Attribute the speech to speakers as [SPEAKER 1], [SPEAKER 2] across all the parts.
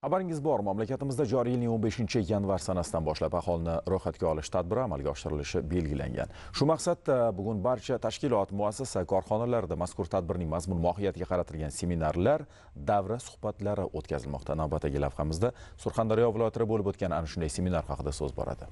[SPEAKER 1] Xabaringiz bor, mamlakatimizda joriy yilning 15-yanvar sanasidan boshlab aholini ro'yxatga olish tadbiri amalga oshirilishi belgilangan. Shu maqsadda bugun barcha tashkilot, muassasa, korxonalarda mazkur tadbirning mazmun mohiyatiga qaratilgan seminarlar, davra suhbatlari o'tkazilmoqda. Navbatdagi lavhamizda Surxondaryo viloyatida bo'lib o'tgan ana shunday seminar haqida so'z boradi.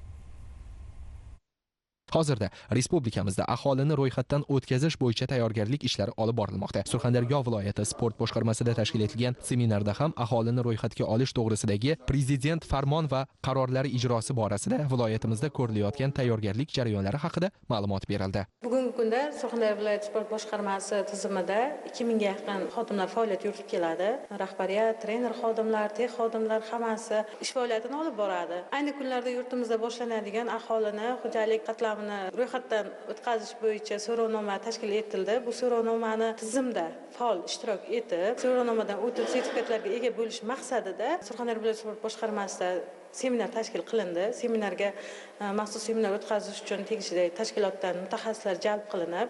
[SPEAKER 2] Hozirda respublikamizda aholini ro'yxatdan o'tkazish bo'yicha tayyorgarlik ishlari olib borilmoqda. Surxondaryo viloyati sport boshqarmasida tashkil etilgan seminarda ham aholini ro'yxatga olish to'g'risidagi prezident farmon va qarorlari ijrosi borasida viloyatimizda ko'rilayotgan tayyorgarlik jarayonlari haqida ma'lumot berildi.
[SPEAKER 3] Bugungi kunda Surxondaryo viloyati sport boshqarmasi tizimida 2000 ga yaqin xodimlar faoliyat yuritib keladi. Rahbariyat, trener xodimlar, tex xodimlar hammasi ish faoliyatini olib boradi. Ayni kunlarda yurtimizda boshlanadigan aholini xo'jalik qatlamini ro'yxatdan o'tkazish bo'yicha so'rovnoma tashkil etildi. Bu so'rovnomani tizimda faol ishtirok etib, so'rovnomadan o'tib sertifikatlarga ega bo'lish maqsadida Surxondaryo viloyati sport boshqarmasida seminar tashkil qilindi. Seminarga maxsus seminar o'tkazish uchun tegishli tashkilotdan mutaxassislar jalb qilinib,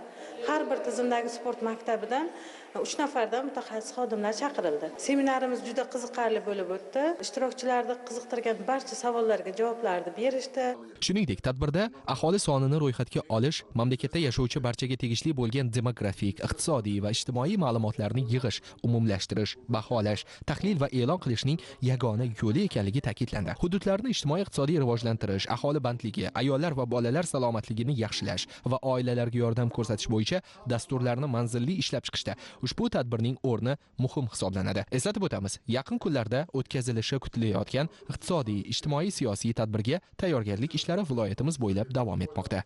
[SPEAKER 3] har bir tizimdagi sport maktabidan 3 nafardan mutaxassis xodimlar chaqirildi. Seminarimiz juda qiziqarli bo'lib o'tdi. Ishtirokchilarni qiziqtirgan barcha savollarga javoblarni berishdi.
[SPEAKER 2] Shuningdek, tadbirda aholi sonini ro'yxatga olish, mamlakatda yashovchi barchaga tegishli bo'lgan demografik, iqtisodiy va ijtimoiy ma'lumotlarni yig'ish, umumlashtirish, baholash, tahlil va e'lon qilishning yagona yo'li ekanligi ta'kidlandi. Hududlarni ijtimoiy-iqtisodiy rivojlantirish, aholi bandligi, ayollar va bolalar salomatligini yaxshilash va oilalarga yordam ko'rsatish bo'yicha dasturlarni manzilli ishlab chiqishda ushbu tadbirning o'rni muhim hisoblanadi. Eslatib o'tamiz, yaqin kunlarda o'tkazilishi kutilayotgan iqtisodiy, ijtimoiy, siyosiy tadbirga tayyorgarlik ishlari viloyatimiz bo'ylab davom etmoqda.